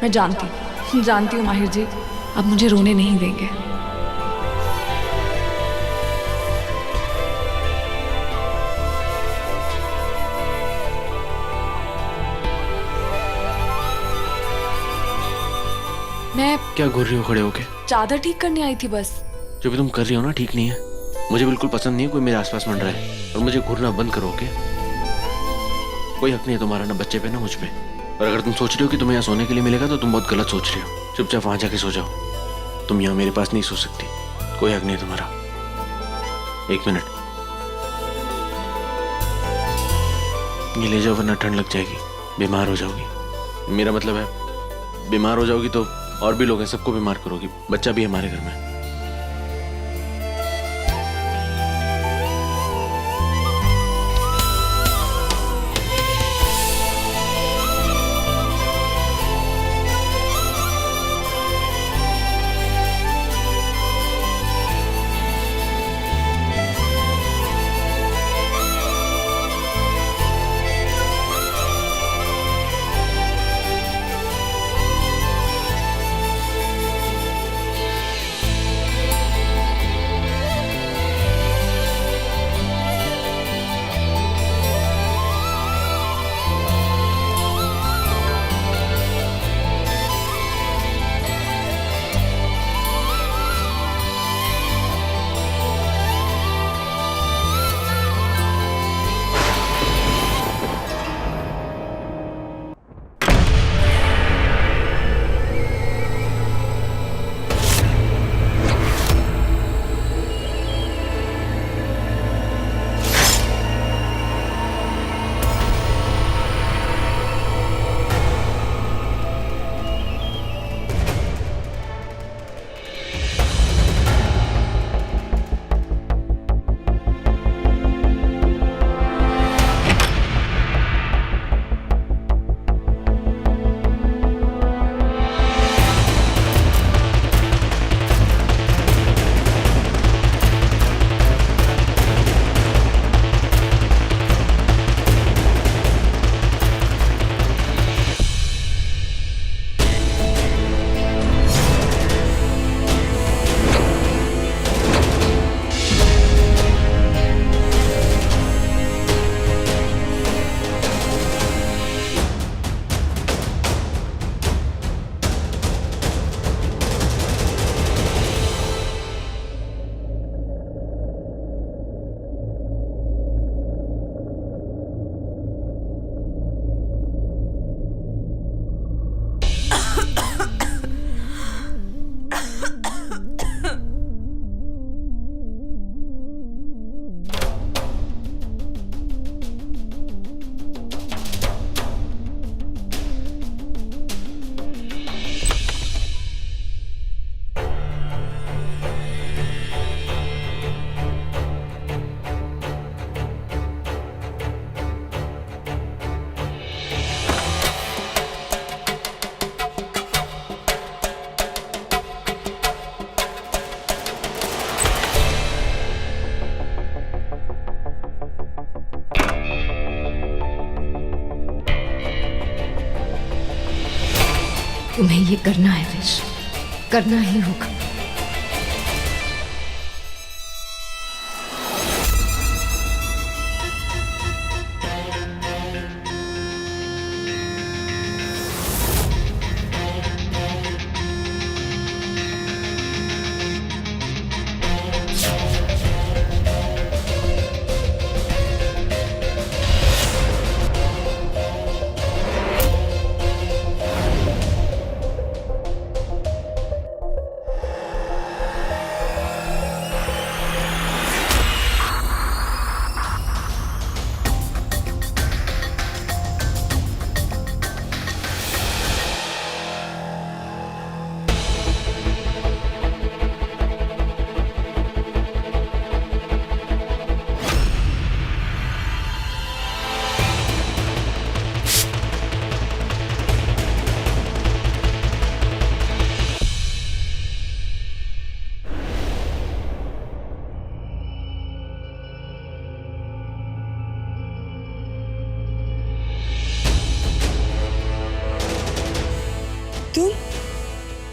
मैं जानती हूँ माहिर जी, अब मुझे रोने नहीं देंगे। मैं क्या घूर रही हो खड़े होके? चादर ठीक करने आई थी बस। जो भी तुम कर रही हो ना ठीक नहीं है। मुझे बिल्कुल पसंद नहीं है कोई मेरे आसपास मंड रहा है, और मुझे घूरना बंद करो ओके? कोई हक नहीं है तुम्हारा ना बच्चे पे ना मुझ पे। और अगर तुम सोच रही हो कि तुम्हें यहाँ सोने के लिए मिलेगा तो तुम बहुत गलत सोच रही हो। चुपचाप वहां जाके सो जाओ। तुम यहाँ मेरे पास नहीं सो सकती, कोई हक नहीं है तुम्हारा। 1 मिनट ये ले जाओ वरना ठंड लग जाएगी, बीमार हो जाओगी। मेरा मतलब है बीमार हो जाओगी तो और भी लोग हैं, सबको बीमार करोगी। बच्चा भी है हमारे घर में। तुम्हें ये करना है विश, करना ही होगा।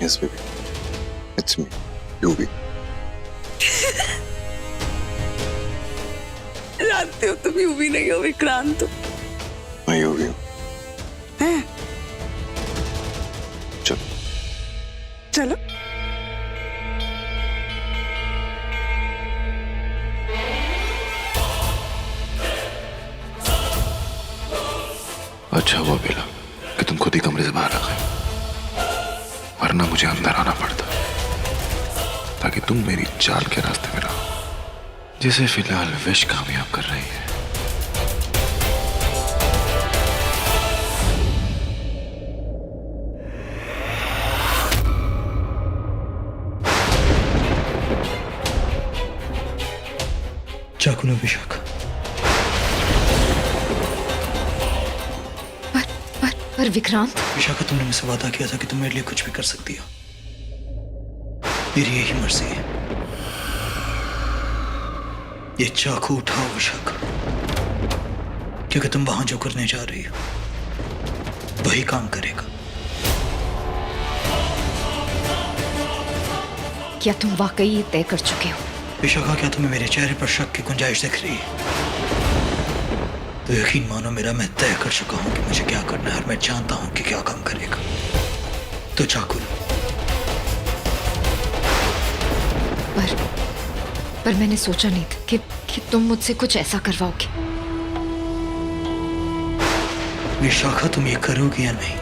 Yes, baby. It's me. Yuvi. जानते हो तुम यूवी नहीं हो विक्रांत। मैं Yuvi हूँ। हैं? चलो। चलो। अच्छा हुआ बेला कि तुम खुद ही कमरे से बाहर आ गए, वरना मुझे अंदर आना पड़ता ताकि तुम मेरी चाल के रास्ते में रहो, जिसे फिलहाल विश कामयाब कर रही है। चाकू लो विशाखा। पर विक्रांत, विशाखा, तुमने मुझसे वादा किया था कि तुम मेरे लिए कुछ भी कर सकती हो। मेरी यही मर्जी है। ये चाकू उठाओ विशाखा, क्योंकि तुम वहां जो करने जा रही हो वही काम करेगा। क्या तुम वाकई ये तय कर चुके हो? विशाखा, क्या तुम्हें मेरे चेहरे पर शक की गुंजाइश दिख रही है? तो यकीन मानो मेरा, मैं तय कर चुका हूं कि मुझे क्या करना है और मैं जानता हूं कि क्या काम करेगा। तो चाकू लो। पर मैंने सोचा नहीं था कि तुम मुझसे कुछ ऐसा करवाओगे। विशाखा, तुम ये करोगी या नहीं?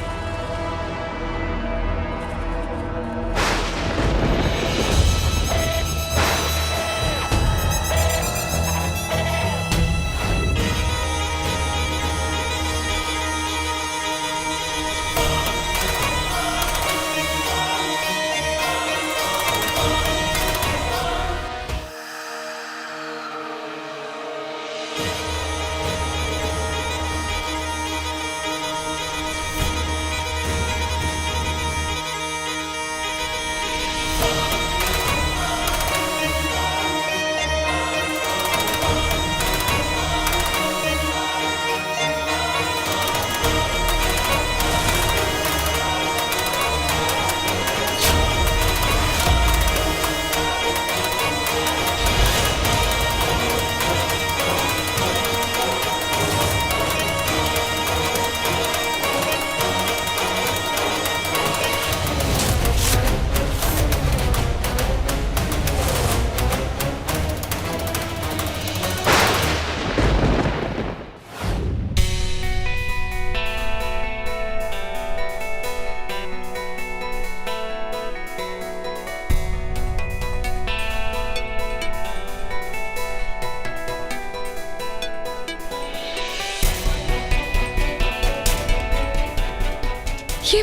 ये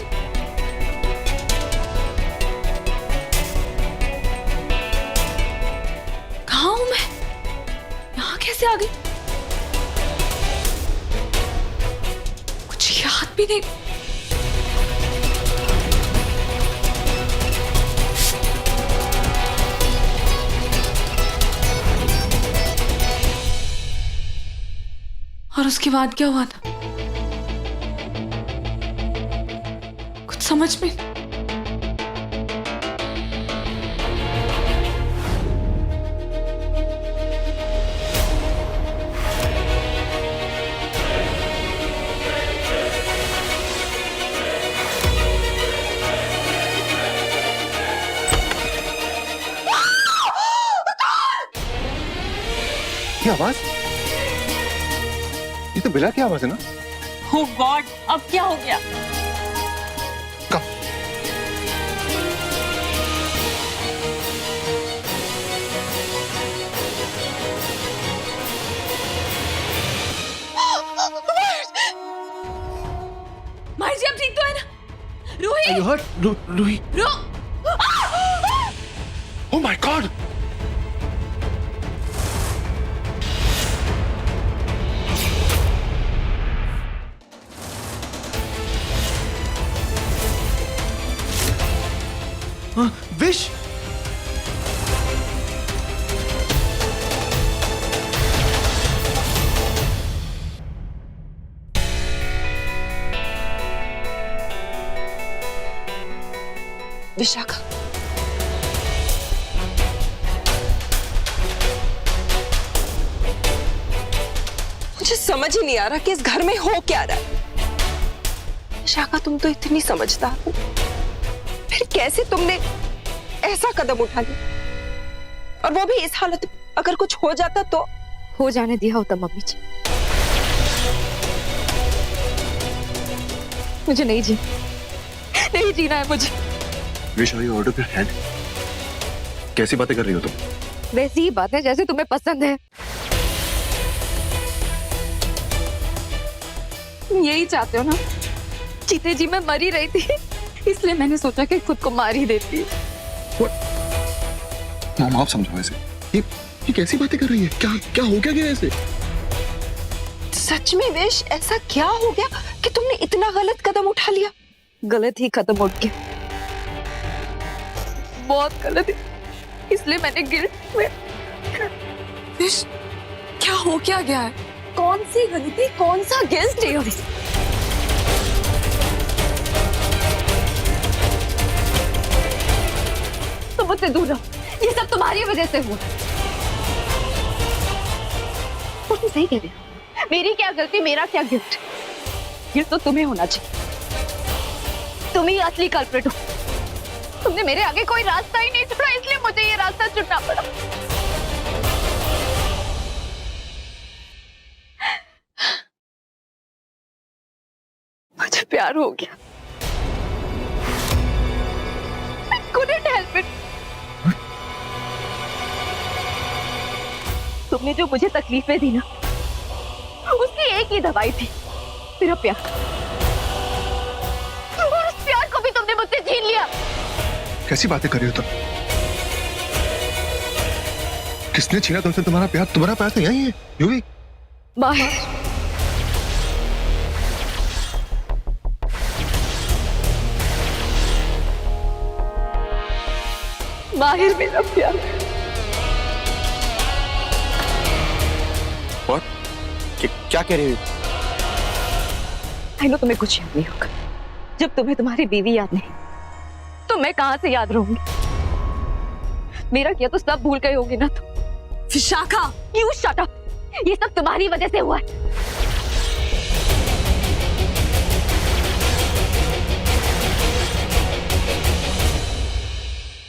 कहाँ हूं मैं? यहाँ कैसे आ गई? कुछ याद भी नहीं। और उसके बाद क्या हुआ था? कुछ समझ में क्या आवाज? ये तो बिला की आवाज है ना? Oh God, अब क्या हो गया? कब? माहिर जी, आप ठीक तो है ना? Ruhi, You hurt? रूही? रो Oh my God! Vish? Vishakha, मुझे समझ ही नहीं आ रहा कि इस घर में हो क्या रहा है। विशाखा, तुम तो इतनी समझदार हो, फिर कैसे तुमने ऐसा कदम उठा लिया, और वो भी इस हालत में? अगर कुछ हो जाता तो? हो जाने दिया होता मम्मी जी। मुझे नहीं जीना है मुझे। Vish, are you out of your head? कैसी बातें कर रही हो तुम? वैसी ही बातें जैसे तुम्हें पसंद है। तुम यही चाहते हो ना? जीते जी मैं मरी रही थी, इसलिए मैंने सोचा कि खुद को मार ही देती। मॉम, आप समझाओ इसे। ये कैसी बातें कर रही है? क्या हो गया ऐसे? सच में विश, ऐसा क्या हो गया कि तुमने इतना गलत कदम उठा लिया? गलत ही कदम उठ के, बहुत गलत है, इसलिए मैंने गिल्ट में। विश, क्या हो क्या गया है? कौन सी गलती, कौन सा गिल्ट है? तुम मुझसे दूर रहो, ये सब तुम्हारी वजह से हुआ। तुम सही कह रहे हो, मेरी क्या गलती, मेरा क्या गिल्ट? गिल्ट तो तुम्हें होना चाहिए, तुम ही असली कल्प्रिट हो। तुमने मेरे आगे कोई रास्ता ही नहीं छोड़ा, इसलिए मुझे ये रास्ता चुनना पड़ा। मुझे प्यार हो गया। I couldn't help it. तुमने जो मुझे तकलीफें दी ना, उसकी एक ही दवाई थी, मेरा प्यार। और उस प्यार को भी तुमने मुझसे छीन लिया। कैसी बातें कर रही हो तुम? किसने छीना तुमसे तुम्हारा प्यार? तुम्हारा प्यार तो यही है, यूवी। माहिर, माहिर मेरा प्यार। और क्या कह रही हो? आई नो तुम्हें कुछ याद नहीं होगा। जब तुम्हें तुम्हारी बीवी याद नहीं, तो मैं कहां से याद रहूंगी? मेरा किया तो सब भूल गए होगे ना तुम। Vishakha, you shut up. ये सब तुम्हारी वजह से हुआ है।